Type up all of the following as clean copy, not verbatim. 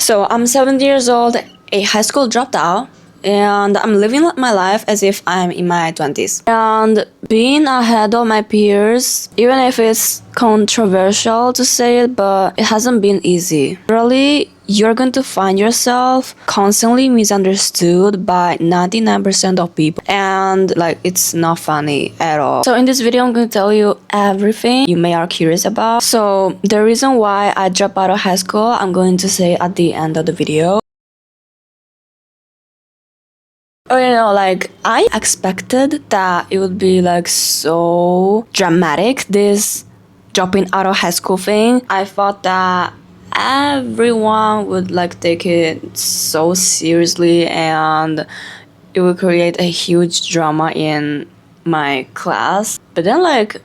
So I'm 17 years old, a high school dropout, and I'm living my life as if I'm in my 20s. And being ahead of my peers, even if it's controversial to say it, but it hasn't been easy. Really, you're going to find yourself constantly misunderstood by 99% of people, and like it's not funny at all. So in this video, I'm going to tell you everything you may are curious about. So the reason why I dropped out of high school, I'm going to say at the end of the video. Oh, like I expected that it would be like so dramatic, this dropping out of high school thing. I thought that everyone would like take it so seriously and it would create a huge drama in my class. But then like,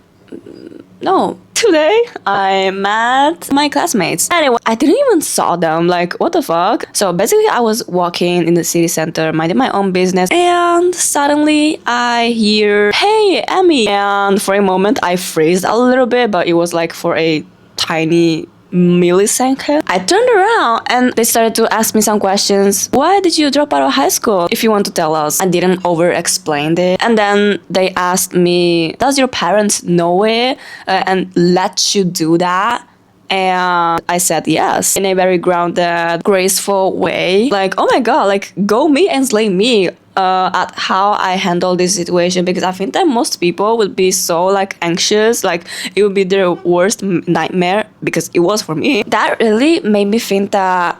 no. Today, I met my classmates. Anyway, I didn't even saw them. Like, what the fuck? So basically, I was walking in the city center, minding my own business, and suddenly I hear, "Hey, Emmy!" And for a moment, I freezed a little bit, but it was like for a tiny millisecond. I turned around and they started to ask me some questions. Why did you drop out of high school? If you want to tell us. I didn't over explain it. And then they asked me, does your parents know it and let you do that? And I said yes in a very grounded, graceful way. Like, oh my god, like go me and slay me. At how I handle this situation, because I think that most people would be so like anxious, like it would be their worst nightmare, because it was for me. That really made me think that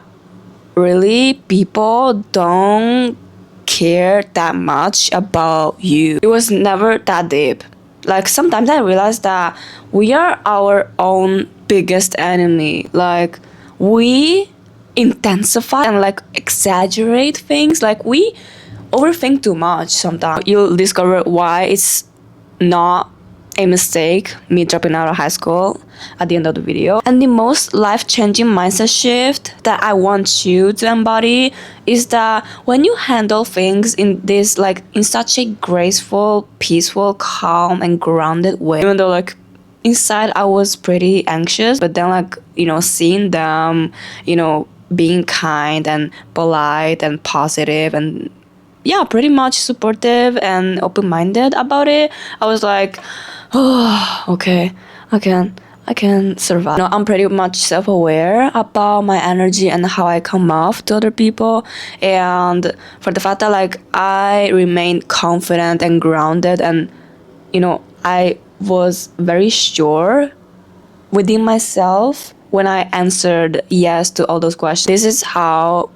really people don't care that much about you. It was never that deep. Like sometimes I realized that we are our own biggest enemy. Like we intensify and like exaggerate things. Like we overthink too much sometimes. You'll discover why it's not a mistake, me dropping out of high school, at the end of the video. And the most life-changing mindset shift that I want you to embody is that when you handle things in this, like in such a graceful, peaceful, calm, and grounded way, even though like inside I was pretty anxious, but then like, seeing them, being kind and polite and positive and yeah, pretty much supportive and open-minded about it, I was like, oh, okay, I can survive. I'm pretty much self-aware about my energy and how I come off to other people, and for the fact that like I remain confident and grounded, and I was very sure within myself when I answered yes to all those questions. This is how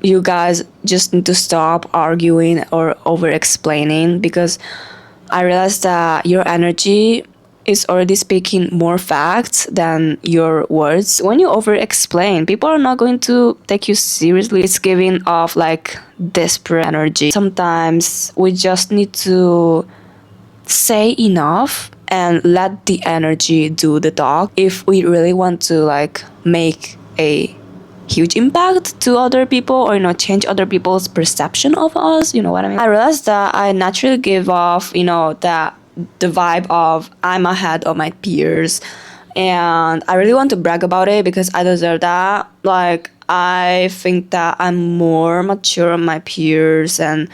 you guys just need to stop arguing or over explaining, because I realized that your energy is already speaking more facts than your words. When you over explain, people are not going to take you seriously. It's giving off like desperate energy. Sometimes we just need to say enough and let the energy do the talk if we really want to like make a huge impact to other people, or change other people's perception of us. You know what I mean? I realized that I naturally give off that the vibe of I'm ahead of my peers, and I really want to brag about it because I deserve that. Like I think that I'm more mature than my peers and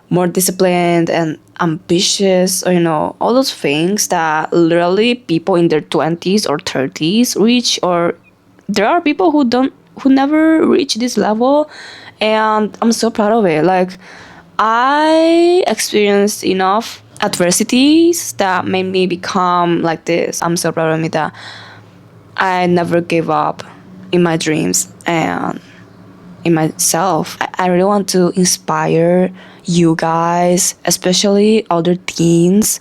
more disciplined and ambitious, or all those things that literally people in their 20s or 30s reach, or there are people who never reach this level, and I'm so proud of it. Like I experienced enough adversities that made me become like this. I'm so proud of me that I never gave up in my dreams and in myself. I really want to inspire you guys, especially older teens.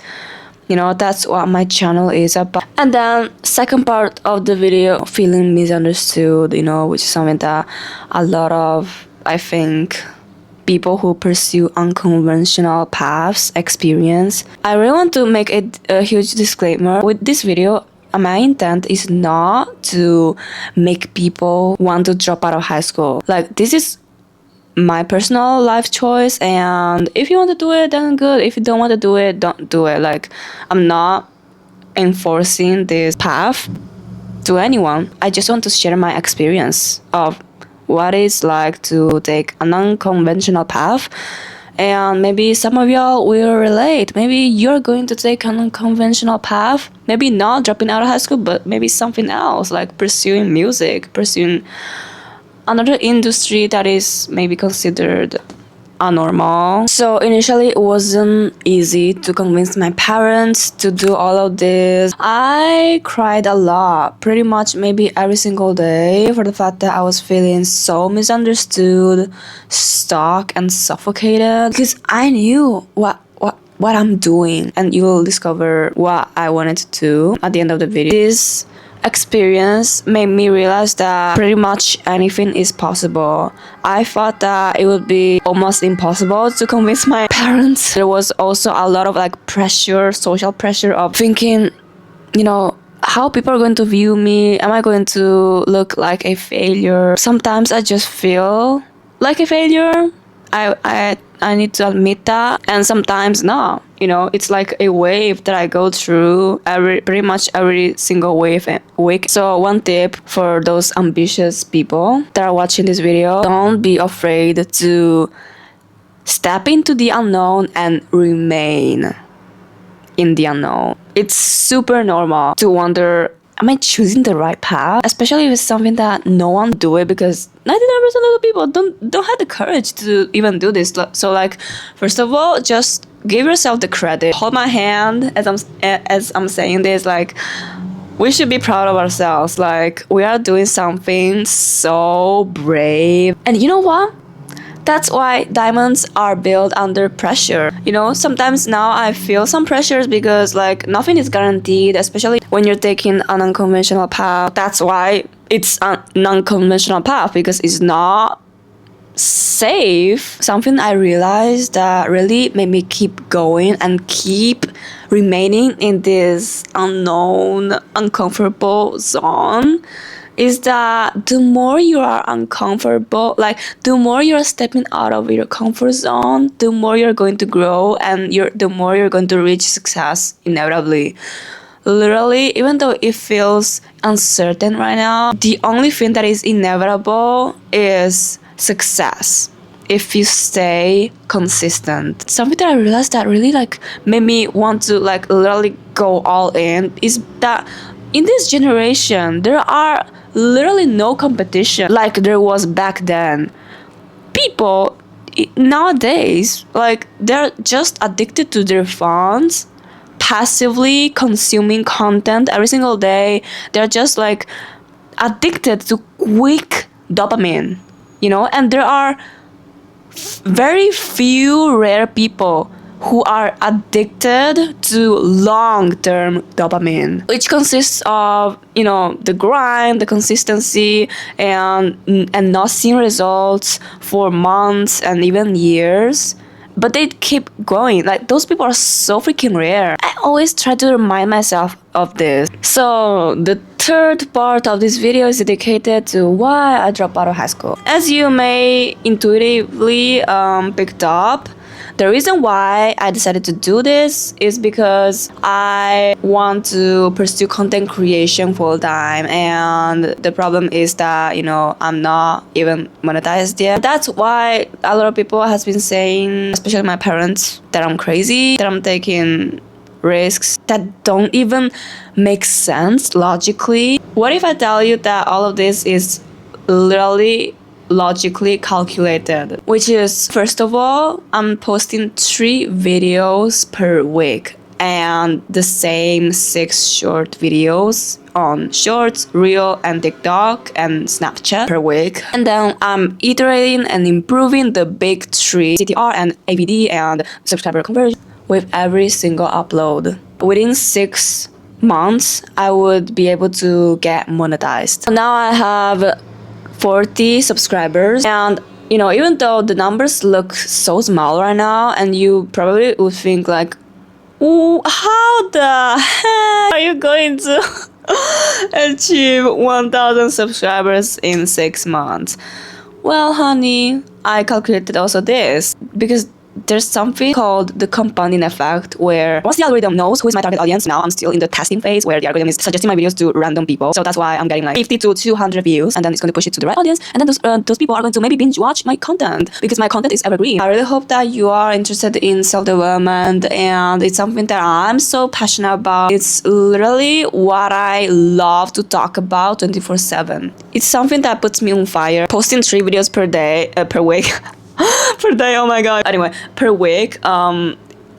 That's what my channel is about. And then second part of the video, feeling misunderstood, which is something that a lot of, I think, people who pursue unconventional paths experience. I really want to make a huge disclaimer. With this video, my intent is not to make people want to drop out of high school. Like this is my personal life choice, and if you want to do it, then good. If you don't want to do it, don't do it. Like I'm not enforcing this path to anyone. I just want to share my experience of what it's like to take an unconventional path. And maybe some of y'all will relate. Maybe you're going to take an unconventional path. Maybe not dropping out of high school, but maybe something else, like pursuing music, pursuing another industry that is maybe considered abnormal. So initially it wasn't easy to convince my parents to do all of this. I cried a lot, pretty much maybe every single day, for the fact that I was feeling so misunderstood, stuck and suffocated, because I knew what I'm doing, and you'll discover what I wanted to do at the end of the video. This experience made me realize that pretty much anything is possible. I thought that it would be almost impossible to convince my parents. There was also a lot of like pressure, social pressure of thinking, you know, how people are going to view me. Am I going to look like a failure? Sometimes I just feel like a failure. I need to admit that, and sometimes not. You know, it's like a wave that I go through pretty much every single week. So one tip for those ambitious people that are watching this video: don't be afraid to step into the unknown and remain in the unknown. It's super normal to wonder, am I choosing the right path? Especially if it's something that no one do it, because 99% of the people don't have the courage to even do this. So like, first of all, just give yourself the credit. Hold my hand as I'm saying this. Like, we should be proud of ourselves. Like, we are doing something so brave. And you know what? That's why diamonds are built under pressure. You know, sometimes now I feel some pressures because like nothing is guaranteed, especially when you're taking an unconventional path. That's why it's an unconventional path, because it's not safe. Something I realized that really made me keep going and keep remaining in this unknown, uncomfortable zone is that the more you are uncomfortable, like the more you're stepping out of your comfort zone, the more you're going to grow, and the more you're going to reach success inevitably. Literally, even though it feels uncertain right now, the only thing that is inevitable is success if you stay consistent. Something that I realized that really like made me want to like literally go all in is that in this generation there are literally no competition like there was back then. People nowadays, like, they're just addicted to their phones, passively consuming content every single day. They're just like addicted to quick dopamine, you know. And there are very few rare people who are addicted to long-term dopamine, which consists of, you know, the grind, the consistency, and not seeing results for months and even years, but they keep going. Like, those people are so freaking rare. I always try to remind myself of this. So the third part of this video is dedicated to why I dropped out of high school. As you may intuitively picked up, the reason why I decided to do this is because I want to pursue content creation full time, and the problem is that, you know, I'm not even monetized yet. That's why a lot of people has been saying, especially my parents, that I'm crazy, that I'm taking risks that don't even make sense logically. What if I tell you that all of this is literally logically calculated? Which is, first of all, I'm posting 3 videos per week and the same 6 short videos on Shorts, Reel, and TikTok and Snapchat per week. And then I'm iterating and improving the big 3, CTR and ABD and subscriber conversion, with every single upload. Within 6 months, I would be able to get monetized. Now I have 40 subscribers, and you know, even though the numbers look so small right now, and you probably would think like, ooh, how the heck are you going to achieve 1,000 subscribers in 6 months? Well, honey, I calculated also this, because there's something called the compounding effect, where once the algorithm knows who is my target audience, now I'm still in the testing phase where the algorithm is suggesting my videos to random people. So that's why I'm getting like 50 to 200 views, and then it's going to push it to the right audience, and then those people are going to maybe binge watch my content because my content is evergreen. I really hope that you are interested in self-development, and it's something that I'm so passionate about. It's literally what I love to talk about 24/7. It's something that puts me on fire. Posting 3 videos per day, per week. Per day, oh my god. Anyway, per week,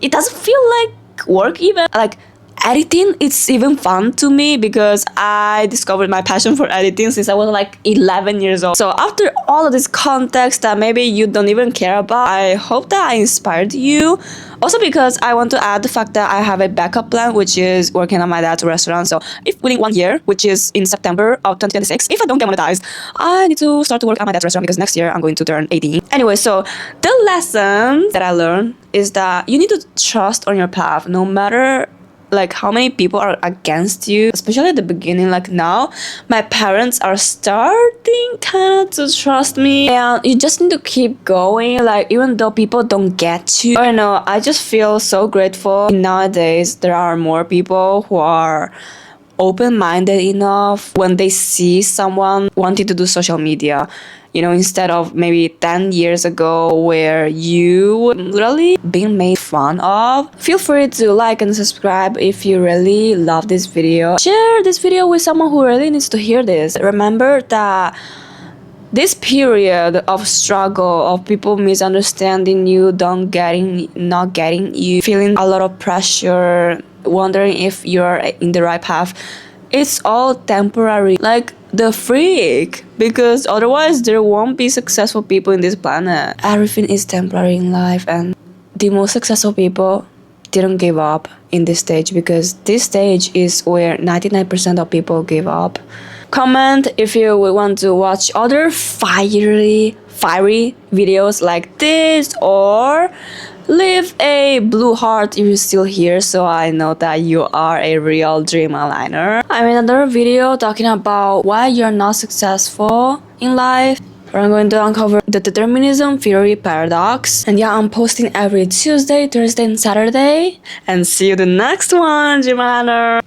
it doesn't feel like work even. Like, editing, it's even fun to me because I discovered my passion for editing since I was like 11 years old. So after all of this context that maybe you don't even care about, I hope that I inspired you. Also because I want to add the fact that I have a backup plan, which is working at my dad's restaurant. So if within 1 year, which is in September of 2026, if I don't get monetized, I need to start to work at my dad's restaurant because next year I'm going to turn 18. Anyway, so the lesson that I learned is that you need to trust on your path, no matter like how many people are against you, especially at the beginning. Like now, my parents are starting kind of to trust me, and you just need to keep going. Like even though people don't get you, I don't know, I just feel so grateful. Nowadays, there are more people who are open-minded enough when they see someone wanting to do social media, you know, instead of maybe 10 years ago where you would literally being made fun of. Feel free to like and subscribe if you really love this video. Share this video with someone who really needs to hear this. Remember that this period of struggle, of people misunderstanding you, not getting you, feeling a lot of pressure, wondering if you're in the right path, it's all temporary. Like the freak, because otherwise there won't be successful people in this planet. Everything is temporary in life, and the most successful people didn't give up in this stage, because this stage is where 99% of people give up. Comment if you would want to watch other fiery videos like this, or leave a blue heart if you're still here, so I know that you are a real dream aligner. I made another video talking about why you're not successful in life, where I'm going to uncover the determinism theory paradox. And yeah, I'm posting every Tuesday, Thursday, and Saturday. And see you the next one, dream aligner.